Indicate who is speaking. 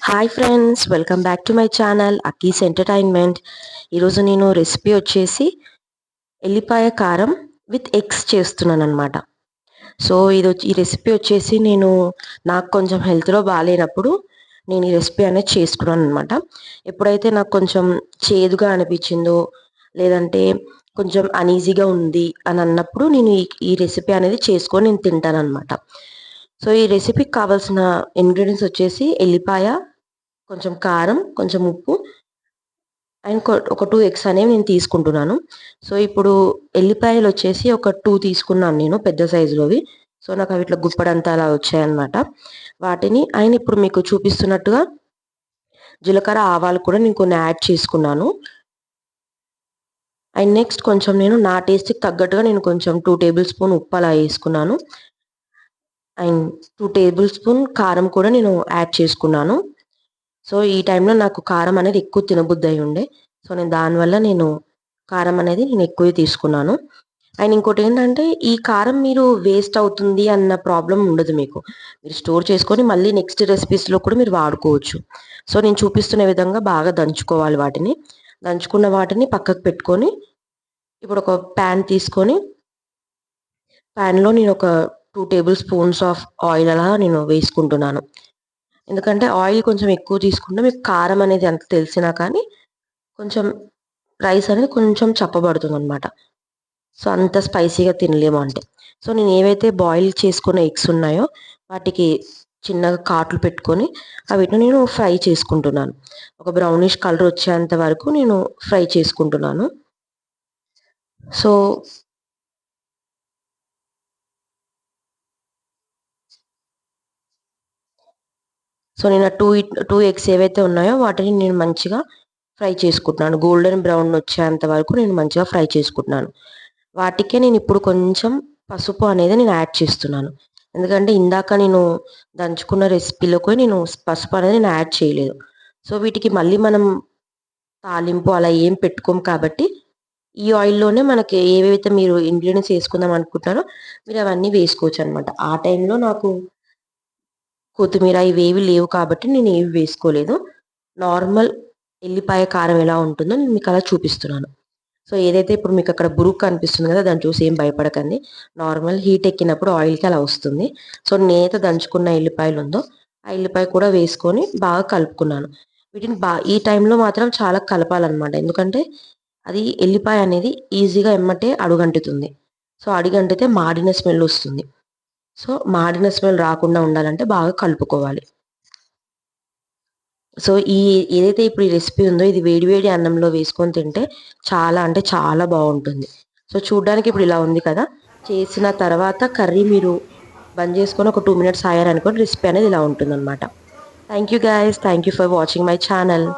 Speaker 1: Hi friends, welcome back to my channel Akki's entertainment. ఈరోజు నేను recipe వచ్చేసి ఎల్లిపాయ కారం విత్ ఎగ్స్ చేస్తున్నాను అనమాట. సో ఈ రెసిపీ వచ్చేసి నాకు కొంచెం హెల్త్లో బాగాలేనప్పుడు నేను ఈ రెసిపీ అనేది చేసుకున్నాను అనమాట. ఎప్పుడైతే నాకు కొంచెం చేదుగా అనిపించిందో లేదంటే కొంచెం అనీజీగా ఉంది అని అన్నప్పుడు నేను ఈ రెసిపీ అనేది చేసుకొని నేను తింటాను అనమాట. సో ఈ రెసిపీకి కావాల్సిన ఇంగ్రీడియంట్స్ వచ్చేసి ఎల్లిపాయ, కొంచెం కారం, కొంచెం ఉప్పు అండ్ ఒక 2 ఎగ్స్ అనేవి నేను తీసుకుంటున్నాను. సో ఇప్పుడు ఎల్లిపాయలు వచ్చేసి ఒక 2 తీసుకున్నాను నేను, పెద్ద సైజులోవి. సో నాకు అవి ఇట్లా గుప్పడంతా అలా వచ్చాయన్నమాట. వాటిని ఇప్పుడు మీకు చూపిస్తున్నట్టుగా జీలకర్ర, ఆవాలు కూడా నేను కొన్ని యాడ్ చేసుకున్నాను. అండ్ నెక్స్ట్ కొంచెం నేను నా టేస్ట్కి తగ్గట్టుగా నేను కొంచెం 2 టేబుల్ స్పూన్ ఉప్పు అలా వేసుకున్నాను. అండ్ 2 టేబుల్ స్పూన్ కారం కూడా నేను యాడ్ చేసుకున్నాను. సో ఈ టైంలో నాకు కారం అనేది ఎక్కువ తినబుద్ధి అయి ఉండే. సో దానివల్ల నేను కారం అనేది ఎక్కువే తీసుకున్నాను. అండ్ ఇంకోటి ఏంటంటే, ఈ కారం మీరు వేస్ట్ అవుతుంది అన్న ప్రాబ్లం ఉండదు మీకు. మీరు స్టోర్ చేసుకొని మళ్ళీ నెక్స్ట్ రెసిపీస్లో కూడా మీరు వాడుకోవచ్చు. సో నేను చూపిస్తున్న విధంగా బాగా దంచుకోవాలి వాటిని. దంచుకున్న వాటిని పక్కకు పెట్టుకొని ఇప్పుడు ఒక ప్యాన్ తీసుకొని ప్యాన్లో నేను ఒక 2 టేబుల్ స్పూన్స్ ఆఫ్ ఆయిల్ అలా నేను వేసుకుంటున్నాను. ఎందుకంటే ఆయిల్ కొంచెం ఎక్కువ తీసుకుంటే మీకు కారం అనేది ఎంత తెలిసినా కానీ కొంచెం రైస్ అనేది కొంచెం చప్పబడుతుందనమాట. సో అంత స్పైసీగా తినలేము అంటే. సో నేను ఏవైతే బాయిల్ చేసుకున్న ఎగ్స్ ఉన్నాయో వాటికి చిన్నగా కాట్లు పెట్టుకొని వీటిని నేను ఫ్రై చేసుకుంటున్నాను. ఒక బ్రౌనిష్ కలర్ వచ్చేంత వరకు నేను ఫ్రై చేసుకుంటున్నాను. సో నేను 2 ఎగ్స్ ఏవైతే ఉన్నాయో వాటిని నేను మంచిగా ఫ్రై చేసుకుంటున్నాను. గోల్డెన్ బ్రౌన్ వచ్చేంత వరకు నేను మంచిగా ఫ్రై చేసుకుంటున్నాను. వాటికే నేను ఇప్పుడు కొంచెం పసుపు అనేది నేను యాడ్ చేస్తున్నాను. ఎందుకంటే ఇందాక నేను దంచుకున్న రెసిపీలోకి నేను పసుపు అనేది నేను యాడ్ చేయలేదు. సో వీటికి మళ్ళీ మనం తాలింపు అలా ఏం పెట్టుకోము కాబట్టి ఈ ఆయిల్లోనే మనకి ఏవైతే మీరు ఇంగ్రీడియంట్స్ వేసుకుందాం అనుకుంటున్నారో మీరు అవన్నీ వేసుకోవచ్చు అనమాట. ఆ టైంలో నాకు కొత్తిమీర ఇవేవి లేవు కాబట్టి నేను ఏవి వేసుకోలేదు. నార్మల్ ఎల్లిపాయ కారం ఎలా ఉంటుందో నేను మీకు అలా చూపిస్తున్నాను. సో ఏదైతే ఇప్పుడు మీకు అక్కడ బురుగు కనిపిస్తుంది కదా, దాన్ని చూసి ఏం భయపడకండి. నార్మల్ హీట్ ఎక్కినప్పుడు ఆయిల్కి అలా వస్తుంది. సో నేత దంచుకున్న ఎల్లిపాయలు ఉందో ఆ ఎల్లిపాయ కూడా వేసుకొని బాగా కలుపుకున్నాను. వీటిని ఈ టైంలో మాత్రం చాలా కలపాలన్నమాట. ఎందుకంటే అది ఎల్లిపాయ అనేది ఈజీగా ఎమ్మటే అడుగంటుతుంది. సో అడుగంటితే మాడిన స్మెల్ వస్తుంది. సో మాడిన స్మెల్ రాకుండా ఉండాలంటే బాగా కలుపుకోవాలి. సో ఏదైతే ఇప్పుడు ఈ రెసిపీ ఉందో ఇది వేడి వేడి అన్నంలో వేసుకొని తింటే చాలా అంటే చాలా బాగుంటుంది. సో చూడ్డానికి ఇప్పుడు ఇలా ఉంది కదా, చేసిన తర్వాత కర్రీ మీరు బంద్ చేసుకొని ఒక 2 మినిట్స్ ఆగారనుకోండి రెసిపీ అనేది ఇలా ఉంటుందన్నమాట. Thank you guys, thank you for watching my channel.